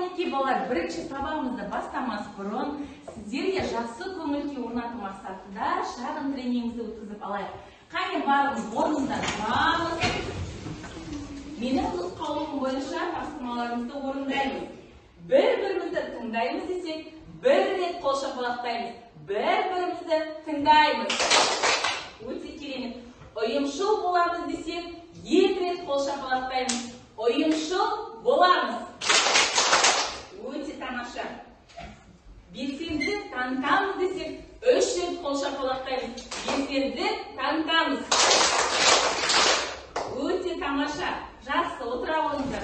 мінекей балалар, бірінші сабағымызды бастамас бұрын сіздерге жақсы көңіл-күй орнату мақсатында шағын тренингімізді өткізіп алайық. Қане барлығымыз орнымыздан тұрамыз. Менің нұсқаулығым бойынша тапсырмаларымызды орындаймыз. Бір-бірімізді тыңдаймыз десек, бір рет қол шапалақтаймыз. Бір-бірімізді тыңдаймыз. Өте керемет. Ұйымшыл боламыз десек, 2 рет қол шапалақтаймыз. Ұйымшыл боламыз. Өте тамаша. Белсенді танытамыз десек, 3 рет қол шапалақтаймыз. Белсенді танытамыз. Өте тамаша. Жақсы, отыра алыңыздар.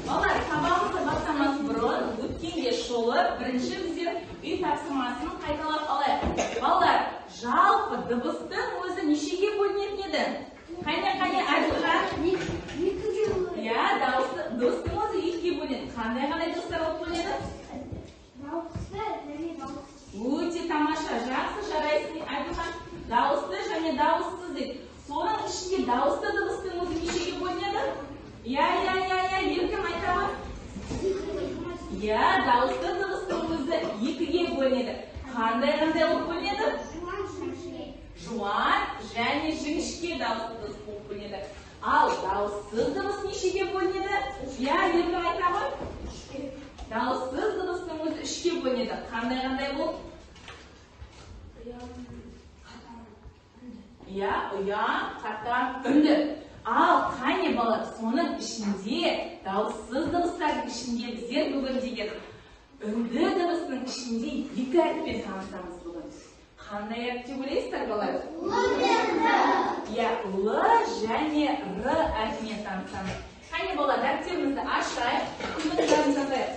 Балалар, сабағымызды бастамас бұрын өткенге шолып, бірінші біздер үй тапсырмасын қайталап алайық. Балалар, жалпы дыбыстың өзі нешеге бөлінетін еді? Қане айтылған? 2-ге бөлінеді. Иә, дыбыстың өзі 2-ге бөлінеді. Қандай дыбыстар болып бөлінеді? Дауысты және дауыссыз. Өте тамаша, жақсы жарайсың. Айтылған дауысты және дауыссыз дейді. Соның ішінде дауысты дыбыстың өзі нешеге бөлінеді? Иә, еркін айтамын. Иә, дауысты дыбыстың өзі 2-ге бөлінеді. Қандай болып бөлінеді? Жуан және жіңішке дауысты дыбыс болып бөлінеді. Ал дауыссыз дыбыс нешеге бөлінеді? Иә, еркін айтамын. Дауыссыз дыбыстың өзі 3-ге бөлінеді. Қандай болып? Иә, ұяң, қатаң, үнді. Ал қане балалар, соның ішінде, дауыссыз дыбыстардың ішінде біздер бүгін деген үнді дыбыстың ішінде 2 әріппен танысамыз бүгін. Қандай әріп деп ойлайсыздар балалар? Иә, Л және Р әріпімен танысамыз. Қане балалар, дәптерімізді ашайық, күннің жарын жазайық.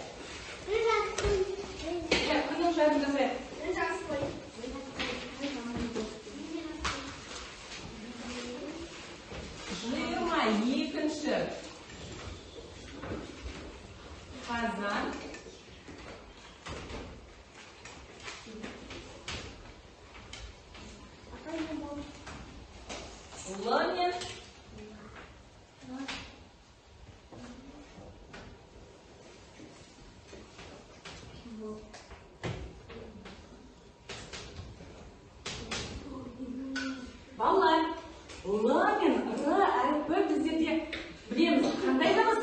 Иә, күннің жарын жазайық. Екінші қазан, Л мен балалар, Л мен Р әріпі біздерде білеміз. Қандай дыбыс?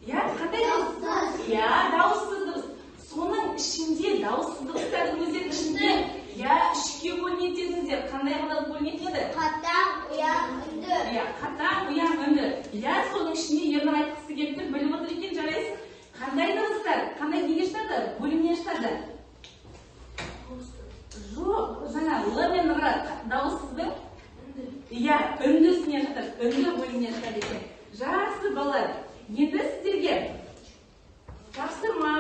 Иә, қандай дыбыс? Иә, дауыссыз дыбыс. Соның ішінде дауыссыз дыбыстардың өздерінің ішінде иә, 3-ге бөлінеді дедіңіздер. Қандай бөлінетін еді? Қатаң, ұяң, үнді. Иә, қатаң, ұяң, үнді. Иә, соның ішінде ернің айтқысы келіп тұр, біліп отыр екен, жарайсыз. Қандай дыбыстар? Қандай неге жатады? Бөлімнен жатады? Жоқ, жаңа Л мен Р дауыссыздың иә, үндісіне жатыр, үнді бөліміне жатыр екен. Жақсы балалар, енді сіздерге тапсырма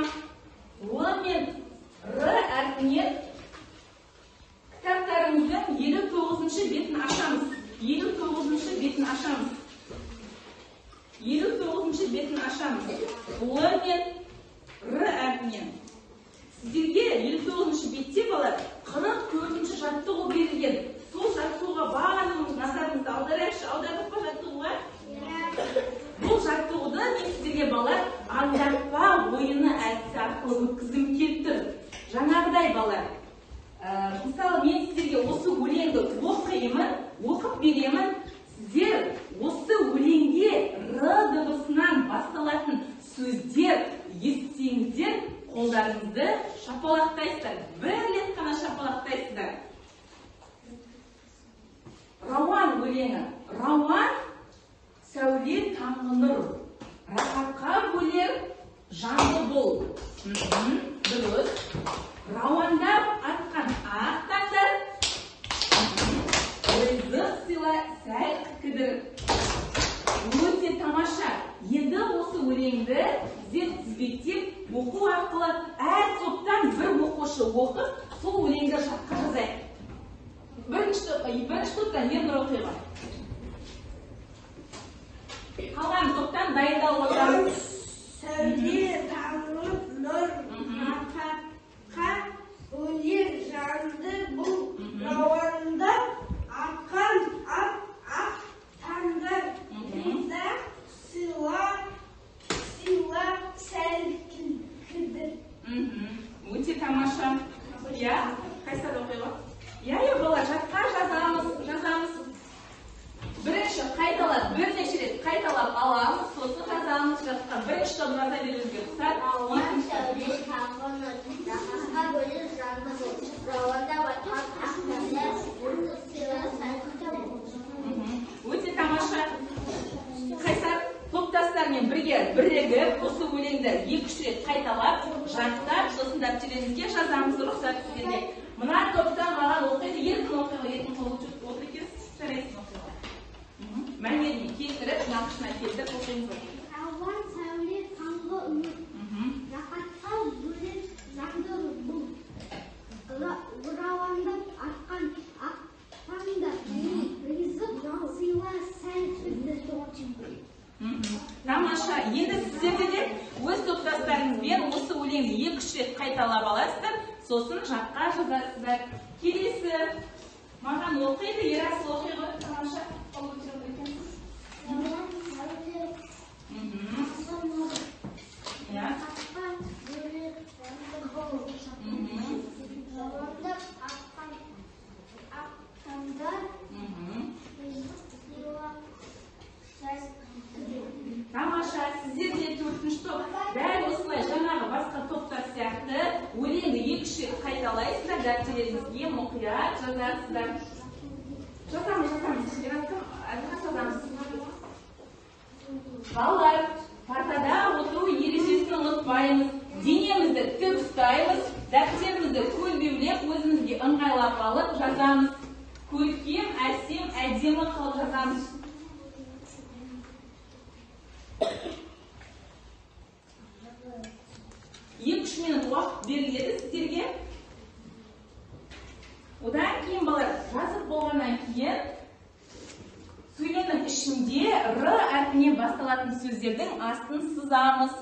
Л мен Р әрпінен кітаптарымыздың 59-шы бетін ашамыз. 59-шы бетін ашамыз. 59-шы бетін ашамыз. Л мен Р әрпінен. Сіздерге 59-шы бетте балалар 44-ші жаттығу берілген. Сол жаттығуға барлығымыз назарымызды аударайықшы. Аудардық па жаттығуға? Бұл жаттығуды мен сіздерге балалар аңдатпа ойыны әдісі арқылы өткізгім келіп тұр. Жаңағыдай балалар. Мысалы, мен сіздерге осы өлеңді оқып беремін. Сіздер осы өлеңге Р дыбысынан басталатын сөздер естісеңіздер, қолдарыңызды шапалақтайсыздар. Бір рет қана шапалақтайсыздар. Рауан өлеңі. Рауан сәуле таңғы нұр. Рахатқа бөлер жанды бол. Дұрыс. Рауандап атқан ақ таңдар. Ойзық сыйла сәл кідір. Өте тамаша. Енді осы өлеңді біздер тізбектеп оқу арқылы әр топтан бір оқушы оқып, сол өлеңді жатқа жазайық. Бірінші топтан Ернұр оқиға. Қалған топтан дайындалып отырамыз. Сәуле таңғы нұр, рахатқа бөлер жанды бұл. Рауандап атқан ақ таңдар. Риза сыйла шығып жаза беруіңізге рұқсат. Рауан сәуле таңғы нұр, рахатқа бөліп жанды бұл. Рауанда батқан ақ таңда, ұлттық сыйлы сәтті бұл. Өте тамаша. Қайсар топтастармен бірігіп, осы өлеңді 2-3 рет қайталап, жаттап, сосын дәптеріңізге жазамыз, рұқсат сіздерге. Мына топта маған оқиды, еркін оқиға, еркін қол отыр екенсіз, жарайсың оқиға. Мәнеріне келтіріп, нақышына келтіріп оқиыңыз оқиды. Рауан сәуле таңғы үміт, рахатқа бөліп жанды бұл. Рауанда атқан ақ таңда, ризық сыйла сәтті бұл. Тамаша. Енді сіздерде де өз топтастарыңызбен осы өлеңді 2-3 рет қайталап аласыздар, сосын жаққа жазасыздар. Келесі маған оқиды, Ерасыл оқиғы. Тамаша. Рауан сәуле таңғы нұр, рахатқа бөліп жанды бұл. Рауанда атқан ақ таңда, ризық сыйла Тамаша, сіздерде 4-ші топ. Дәл осылай жаңағы басқа топтар сияқты өлеңді 2-3 рет қайталайсыздар, дәптеріңізге мұқият жазасыздар. Жазамыз. Жазамыз. Балалар, партада отыру ережесін ұмытпаймыз. Денемізді тік ұстаймыз, дәптерімізді көлбеулеп, өзімізге ыңғайлап алып жазамыз. Көркем, әсем, әдемі қылып жазамыз. 2-3 минут уақыт беріледі сіздерге. Одан кейін балалар жазып болғаннан кейін сөйлемнің ішінде Р әрпінен басталатын сөздердің астын сызамыз.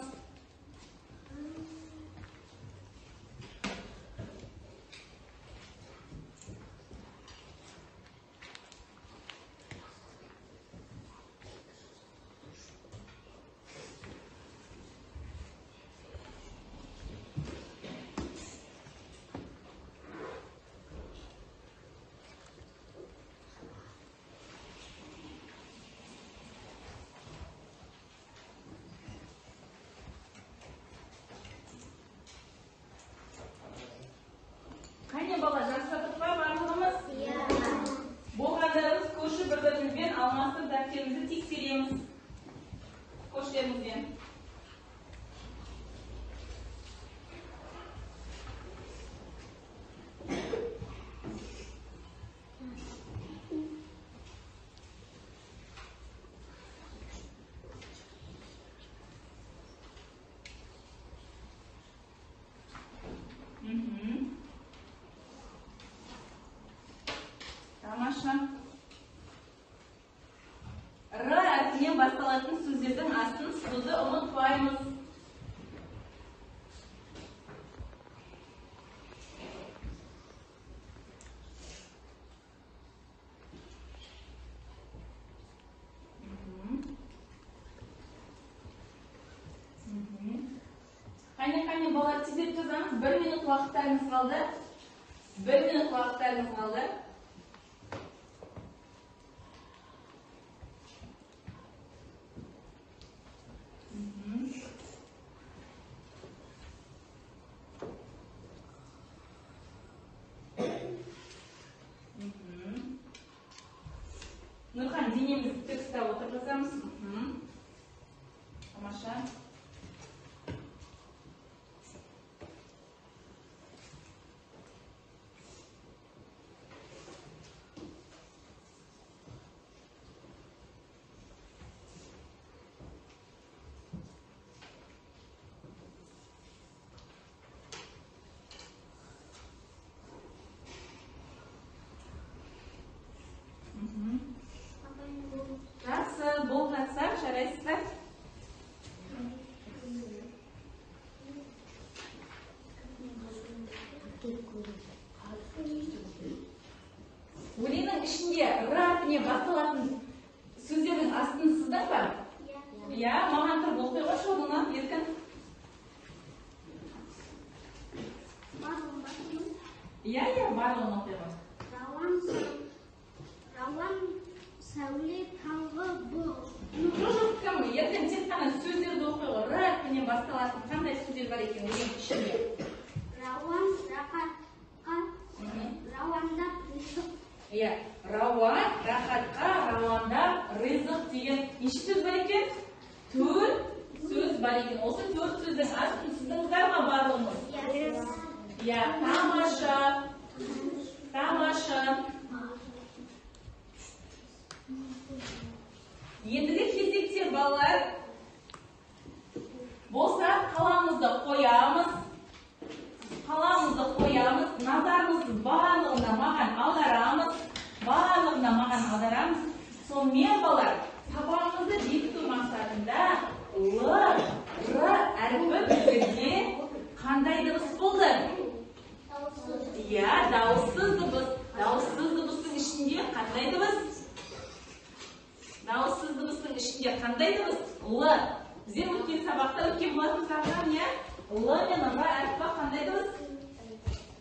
Қане бала, жасадық па барлығымыз? Болғандарымыз көрші бір-бірімізбен алмастырып дәптерімізді тексереміз. Көршілерімізбен. Тамаша. Р әрпінен басталатын сөздердің астын сызуды ұмытпаймыз. Қане балалар, тезірек жазамыз. 1 минут уақыттарыңыз қалды. 1 минут уақыттарыңыз қалды. Нұрхан, денемізді тік ұстап отырып жазамыз. Тамаша. Жақсы, болып жатса, жарайсыздар. Өлеңнің ішінде Р әрпіне басталатын сөздердің астын сыздар ба? Иә, маған тұрып оқи қойшы оңынан, еркін. Иә, барлығын оқи қой. Рауан сәуле таңғы бұл. Жоқ, кім? Ертең тек қана сөздерді оқи қой. Р әрпіне бар екен деген ішінде. Рауан, рахатқа, рауанда ризық. Иә, рауан, рахатқа, рауанда ризық деген неше сөз бар екен? 4 сөз бар екен. Осы 4 сөздің астын сіздіңіздер ме барлығыңыз? Иә, тамаша. Тамаша. Ендігі кезекте балалар болса қаламызды қоямыз. Қаламызды қоямыз. Назарымызды барлығына маған аударамыз. Барлығына маған аударамыз. Сонымен балалар сабағымызды бекіту мақсатында Л, Р әрпі біздерде қандай дыбыс болды? Иә, дауыссыз дыбыс. Дауыссыз дыбыстың ішінде қандай дыбыс? Дауыссыз дыбыстың ішінде қандай дыбыс? Л. Біздер өткен сабақта өткен болатындардан, иә? Л мен Р әрпі қандай дыбыс?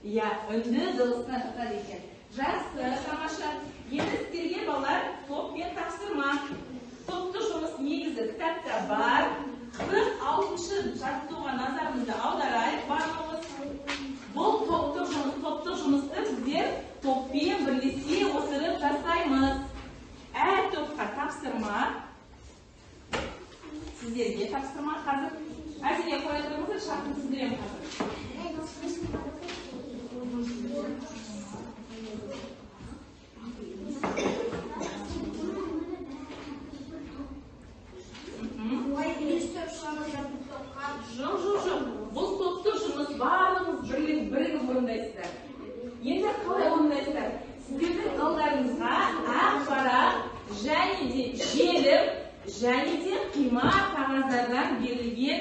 Иә, үнді дыбысына жатады екен. Жақсы, тамаша. Енді сіздерге балалар топпен тапсырма. Топтық жұмыс негізі кітапта бар. 46-шы жаттығуға назарымызды аударайық барлығымыз. Бұл топтық жұмысты біздер топпен бірлесе отырып жасаймыз. Әр топқа тапсырма. Сіздерге тапсырма қазір. Әзірге қоя тұрыңыздар, шартын сіздерем қазір. Жоқ. Бұл топтық жұмыс барлығыңыз бірігіп орындайсыздар. Енді қалай орындайсыздар? Сіздердің алдарыңызға ақ парақ және де желім және де қима қағаздардан берілген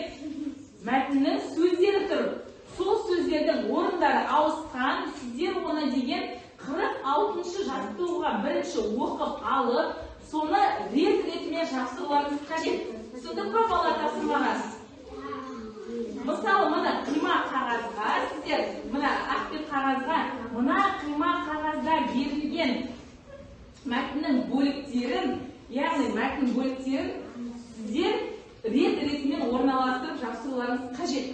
мәтіннің сөздері тұр. Сол сөздердің орындары ауысқан, сіздер оны деген 46-шы жаттығуға бірінші оқып алып, соны рет-ретімен жапсыруларыңыз қажет. Түсіндік пе балалар тапсырмаңыз? Мысалы, мына қима қағазға, сіздер мына ақбет қағазға, мына қима қағазда берілген мәтіннің бөліктерін, яғни мәтін бөліктерін сіздер рет-ретімен орналастырып жапсыруларыңыз қажет.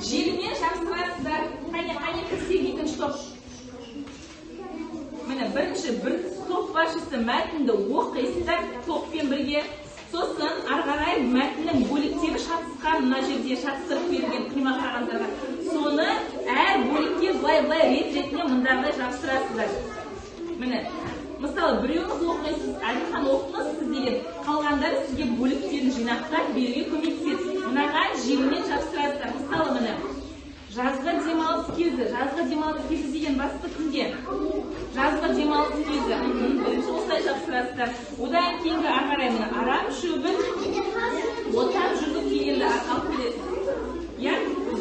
Желімен жапсырасыздар. Қане кірсек екінші топ. Міне бірінші бір топ басшысы мәтінді оқисыздар топпен бірге. Сосын ары қарай мәтіннің бөліктері шатысқан, мына жерде шатыстырып берілген қима қағаздарға. Соны әр бөлікке былай рет-ретіне мындағыдай жапсырасыздар. Міне, мысалы біреуіңіз оқисыз, әлдеқан оқыңыз сіз деген, қалғандары сізге бөліктерін жинақтап беруге көмектеседі. Мынаған желімен жапсырасыздар. Мысалы міне, жазғы демалыс кезі деген басты күнде. Жазғы демалыс кезі. Бірінші осылай жапсырасыздар. Одан кейінгі ағарай міне, арам шөбін отап жүргіп келгенді алып келесіз. Иә,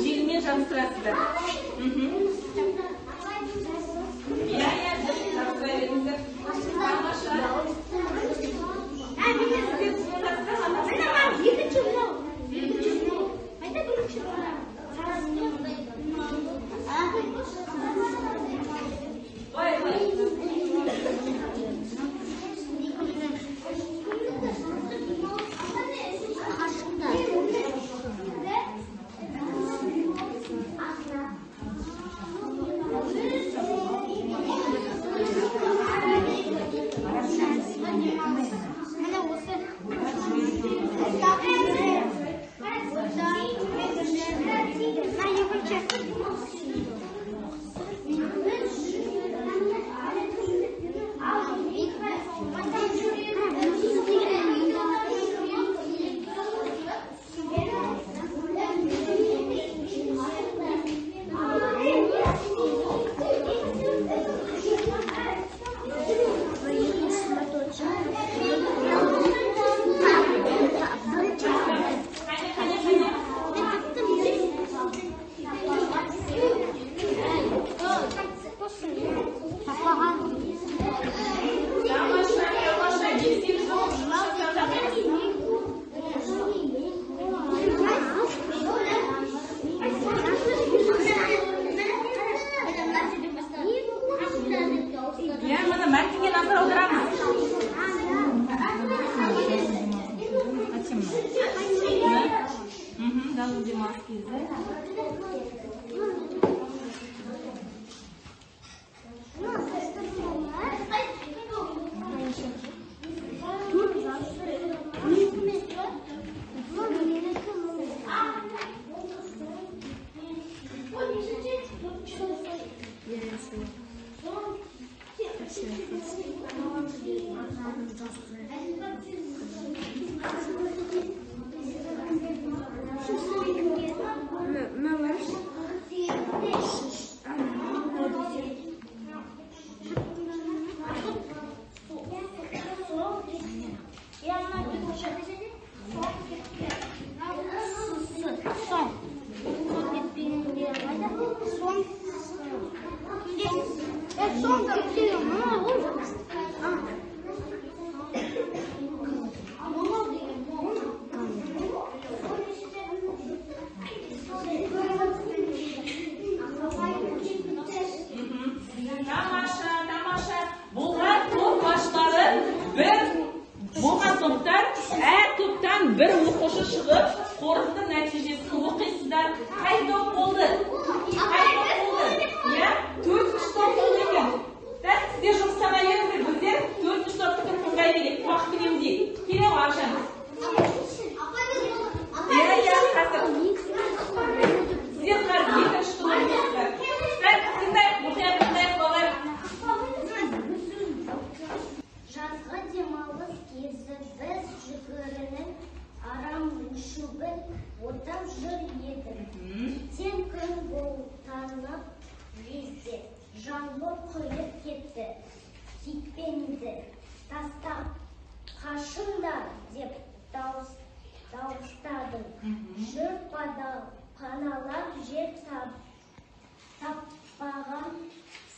желімен жапсырасыздар. Иә, жапсыра беріңіздер. Тамаша. Bir o'quvchi chiqib, qo'riqni natijasini o'qiysizlar. Qayda bo'ldi? Ya, 4 kitob bo'lgan. Siz sizga жұмсамайсыздар, bizlar 4 kitobni qo'yaylik, vaqtni emdik. Keling, ochamiz. Ya, hozir. Sizlar har bir kitob o'qiyapsizlar. Sizlar o'qiyapsizlar, bolalar. Жазғы демалыс кезі біз жүгірінің арам шөбін отап жүр едік. Тен күн бұлтанып лезде жаңбыр құйып кетті. Кетпеңді тастап қашыңдар деп дауыстадым. Жүр паналап жер таппаған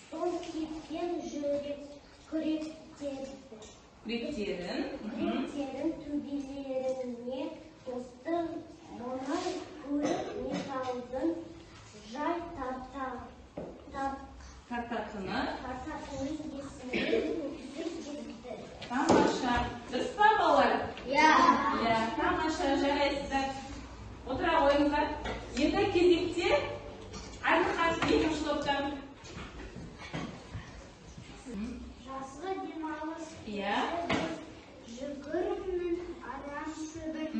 соң кеткен жүрек Күректерін төбелеріне тосты, мұнан көріп металдың жай тартатыны есіне өткізіп кетті. Тамаша. Дұрыс па, балалар? Я. Тамаша, жарайсыздар. Отыра қойыңыздар. Енді кезекте Айнұрхан екінші топтан. Жазғы демалыс жүгірінің арам шөбін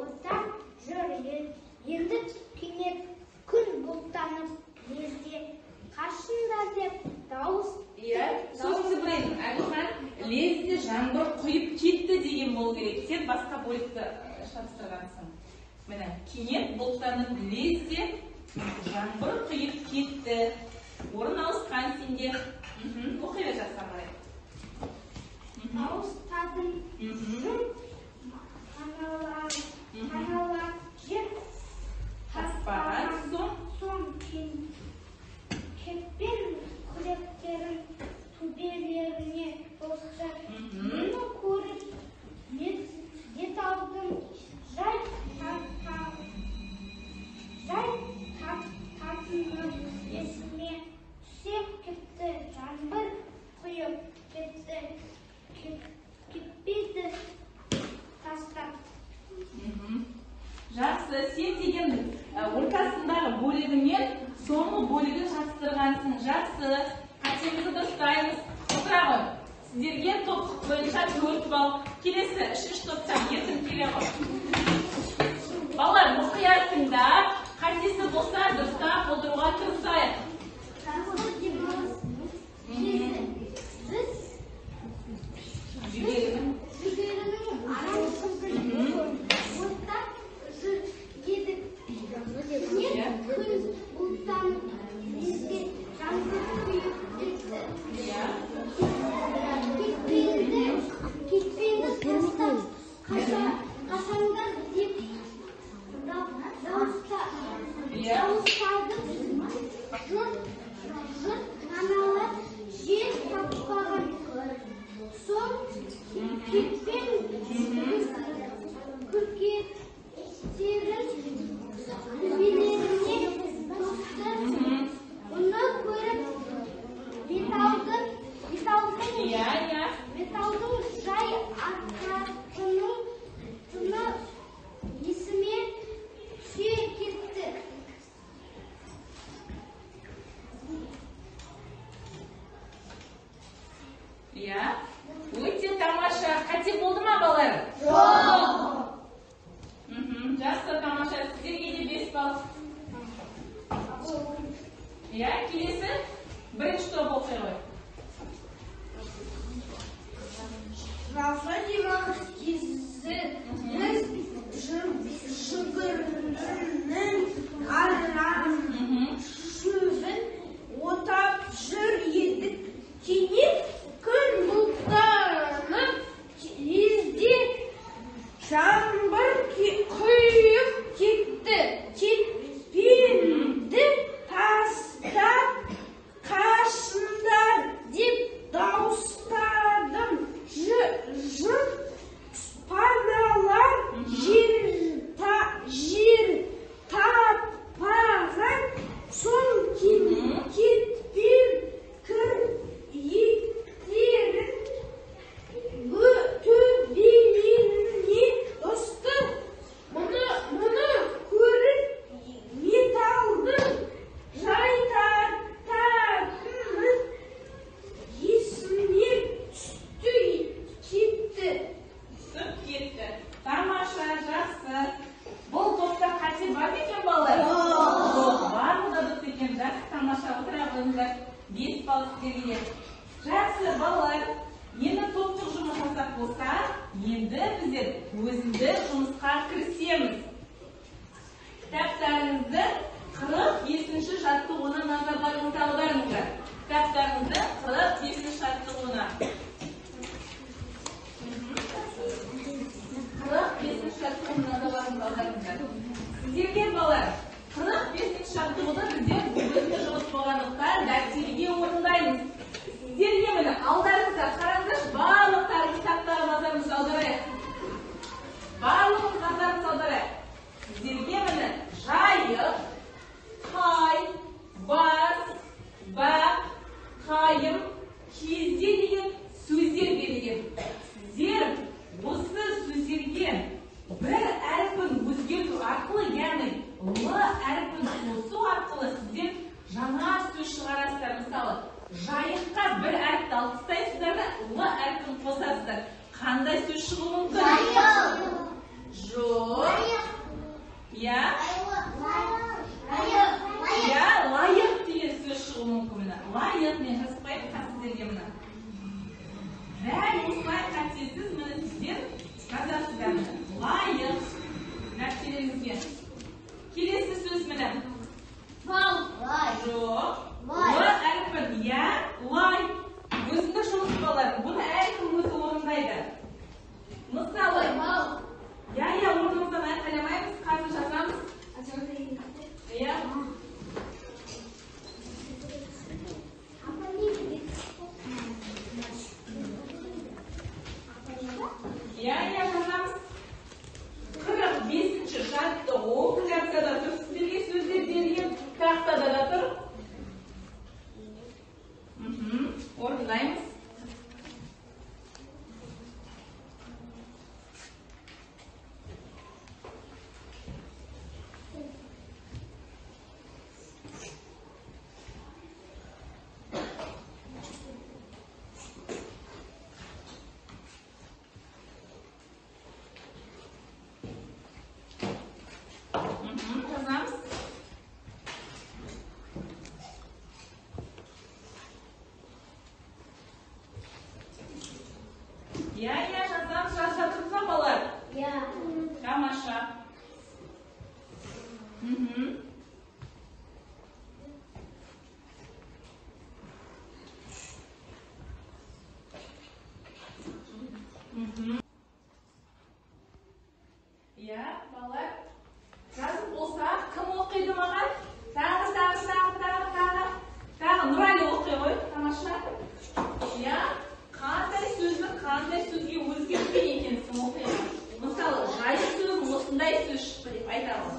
отап жүр енді кенет күн бұлттанып лезде қашыңдар деп дауыс. Сөзіңізді білейін, Айнұрхан лезде жаңбыр құйып кетті деген болу керек. Сен басқа бөлікті шатыстырғансың. Міне, кенет бұлттанып лезде жаңбыр құйып кетті. Орын алысқан сенде. Оқи бер жасқа қарай. Дауыстадым жүр паналап жер таппаған соң кетпен күректерін төбелеріне тосты. Мені көріп металдың жай тартынып есіме түсе кетті. Жаңбыр құйып кетті. Кетпейді тастап. Жақсы, сен деген ортасындағы бөлігінен соңғы бөлігін шатыстырғансың. Жақсы, қатемізді дұрыстаймыз. Отыра ғой. Сіздерге топ бойынша 4 балл. Келесі 3 топтан ертең келе ғой. Балалар, мұқият тыңдап, қатесі болса дұрыстап отыруға тырысайық. Жазғы демалыс кезі біз жүгерінің арам шөбін отап жүр едік. Кенет күн бұлттанып лезде жаңбыр құйып кетті. Кетпеңді тастап қашаңдар деп дауыстадым. Жұрт паналап жер таппаған соң кетпен күректерін төбелеріне тосты. Мұны көріп металдың жай тартатыны есіме түсе кетті. Өте тамаша. Қате болды ма, балалар? Жоқ. Жақсы, тамаша. Сіздерге де 5 балл. Келесі. Бірінші топ оқи ғой. Rafa Жігірінің арам шөбін отап жүр едік. Кенет күн бұлттанып лезде жаңбыр құйып кетті. Кетпенді тастап қашыңдар деп дауыстадым. Жұрт паналар жер таппаған соң кетпен кір еттерін төбеменіне ұсты. Мұны көріп металдың жайтатынын есіне түсті кетті. Тамаша, жақсы. Бұл топта қате бар ма екен балалар? Жоқ. Бар ма да дұрыс екен? Жақсы, тамаша. Отыра қойыңыздар. 5 балл сіздерге. Жақсы балалар. Енді топтық жұмыс жасап болса, енді біздер өзіндік жұмысқа кірісеміз. Кітаптарыңызды 45-ші жаттығуына назарларыңызды аударыңыздар. Кітаптарыңызды 45-ші жаттығуына. 45-ші жаттығуына назарларыңызды аударыңыздар. Сіздерге балалар, 45-ші жаттығуда біздер өзіндік жұмыс болғандықтан дәптерге орындаймыз. Сіздерге міне алдарыңызда қараңыздаршы, барлықтарыңыз кітаптарға назарымызды аударайық. Барлығымыз назарымызды аударайық. Сіздерге міне жайық, қай, бас, бақ, қайым, кезде деген сөздер берілген. Сіздер осы сөздерге бір әрпін өзгерту арқылы, яғни Л әрпін қосу арқылы сіздер жаңа сөз шығарасыздар. Мысалы, жайыққа бір әріпті алып тастайсыздар да Л әрпін қосасыздар. Қандай сөз шығуы мүмкін? Жоқ. Я? Я, лайық деген сөз шығуы мүмкін. Лайық, мен жазып қойып сіздерге мына. Дәл осылай қатесіз міне сіздер жазасыздар. Лайық. Нәрселеріңізге. Келесі сөз міне. Жоқ. Л әрпін. Я, лай. Өзіндік жұмыс балалар. Бұны әркім өзі орындайды. Мысалы, я орнымыздан айқайламаймыз, қазір жазамыз. Я. Я жазамыз. 45-ші жаттығу кітаптада тұр. Сіздерге сөздер берген тақтада да тұр. Орындаймыз. Жазамыз. Я жазамыз. Жазатырсыз ба балалар? Тамаша. Я, балалар. Жазып болса, кім оқиды маған? Тағы. Нұрали оқи ғой, тамаша. Я, қандай сөзді қандай сөзге өзгерткен екенсің оқиға. Мысалы, жайық сөзін осындай сөз шықты деп айтамыз.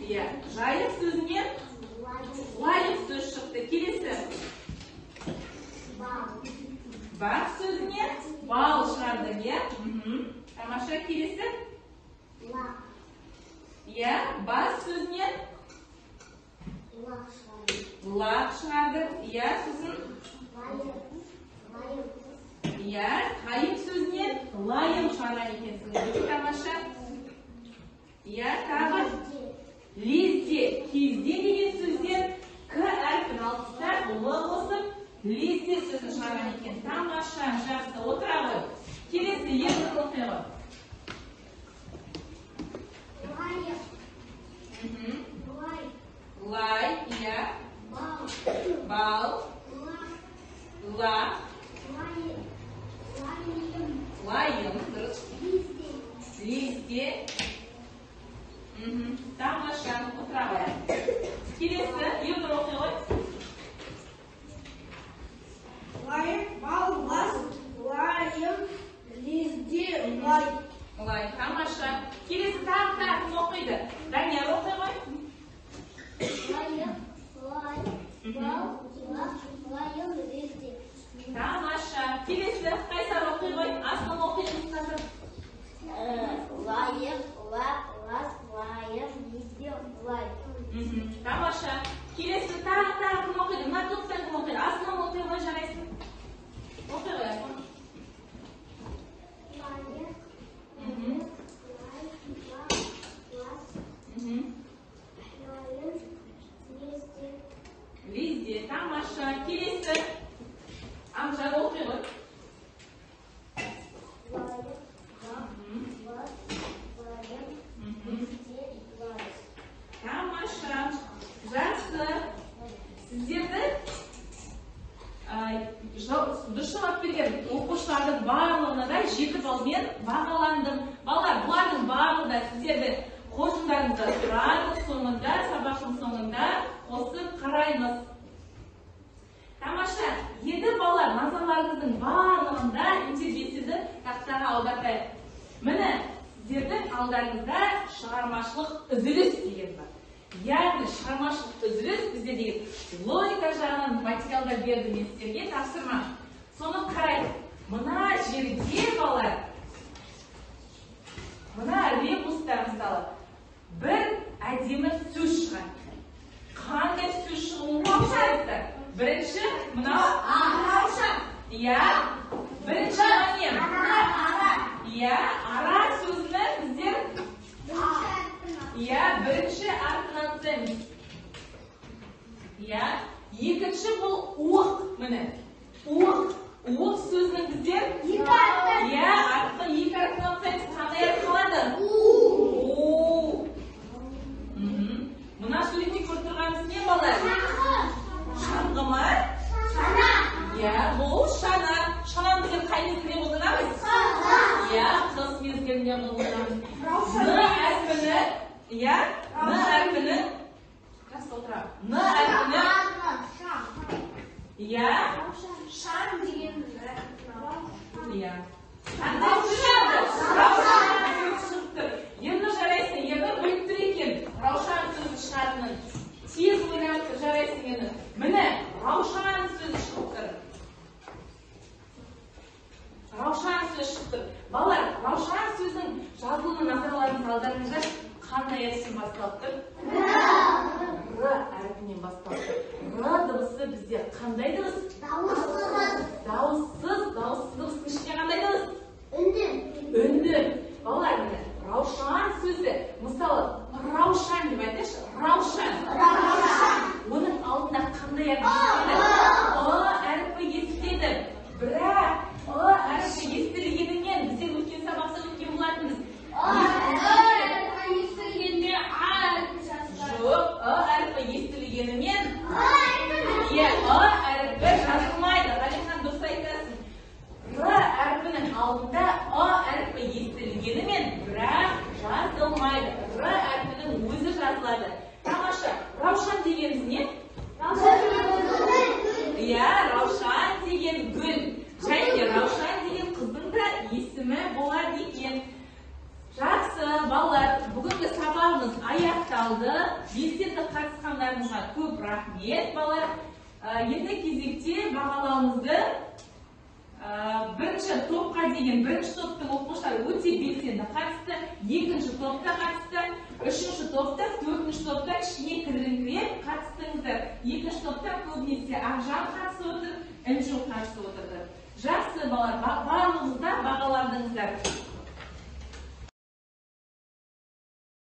Я, жайық сөзінен лайық сөз шықты. Келесі. Бақ сөзінен бал шығарды. Тамаша, келесі. Я, бас сөзінен лақ шығарды. Я, сосын я, қайым сөзінен лайым шығарған екенсің. Тамаша. Я, тағы лезде, кезде деген сөзден к әрпін алып тастап, Л жазған екен. Тамаша, жақсы. Отыра ғой. Келесі енді оқи ғой. Лай, иә. Бал. Ла. Лайым, дұрыс. Лезде. Тамаша, отыра ғой. Келесі, енді оқи ғой. Лайым, бал, лас, лайым, лезде, лай. Лай, тамаша. Келесі тағы кім оқиды? Данияр оқи ғой. Лайым, лай, бал, лас, лайым, лезде. Тамаша. Келесі Қайсар оқи ғой. Астын оқимыз қазір. Лайым, лас, лайым, лезде, лай. Тамаша. Келесі тағы кім оқиды? Мына топтан кім оқиды? Астын оқи ғой, жарайсың. Оқи ғой, астын. Лезде, тамаша. Келесі Амжан оқи ғой. Тамаша. Жақсы. Сіздерді дұрыс жауап берген оқушылардың барлығына да 7 балмен бағаландым. Балалар, бұлардың барлығы да сіздерді қосымдарыңызды сұраймыз, соңында, сабақтың соңында қосып қараймыз. Тамаша, енді балалар, назарларыңыздың барлығында интербеседі тақтаға аудартайық. Міне, сіздердің алдарыңызда шығармашылық үзіліс деген бар. Яғни шығармашылық үзіліс бізде деген логика жағынан материалдар берді мен сіздерге тапсырма. Соны қарайық. Мына жерде балалар, мына ребустар мысалы, бір әдемі сөз шығады. Қандай сөз шығуын қоқшайсыздар? Бірінші, мынау раушан. Иә, бірінші не? Иә, ара сөзіні біздер бірінші артынан түсеміз. Екінші бұл оқ, міне. Оқ сөзінің біздер артынан екі артынан түсеміз. Қандай art қалады? Мына суретте көріп тұрғанымыз не балалар? Шаңғы ма? Шана. Бұл шана. Шананы біздер қай мезгілде қолданамыз? Қыс мезгілінде қолданамыз. Н әрпіні Н әрпінің Н әрпінің Шан деген енді жарайсың, енді біліп тұр екен раушан сөзі шығатынын. Тез ойланып жарайсың енді. Міне, раушан сөзі шығып тұр. Раушан сөзі шығып тұр. Балалар, раушан сөзінің жазылуының назарларыңыз алдарыңызда қандай әріптен басталып тұр? Р әрпінен басталып тұр. Р дыбысы бізде қандай дыбыс? Дауыссыз дыбыстың ішінде қандай дыбыс? Үнді. Балалар, міне, раушан сөзі, мысалы, раушан деп айтайықшы, раушан. Оның алдында қандай әрпі естіледі? Бірақ әрпі естілгенінен бізде өткен сабақта өткен болатынбыз. Әрпі естілгенімен әрпі жазылмайды. Ғалимхан дұрыс айтасың. Р әрпінің алдында әрпі естілгенімен бірақ жазылмайды. Р әрпінің өзі жазылады. Тамаша, раушан дегеніміз не? Раушан деген гүл. Және раушан деген қыздың да есімі болады екен. Жақсы, балалар, бүгінгі сабағымыз аяқталды. Белсенді қатысқандарыңызға көп рахмет, балалар. Енді кезекте бағалауымызды бірінші топқа деген бірінші топтың оқушылары өте белсенді қатысты, екінші топта қатысты, үшінші топта, төртінші топта кішкене кіріңкіреп қатыстыңыздар. Екінші топта көбінесе Ақжан қатысып отыр, Інжу қатысып отырды. Жақсы, балалар, барлығыңызда бағаландыңыздар.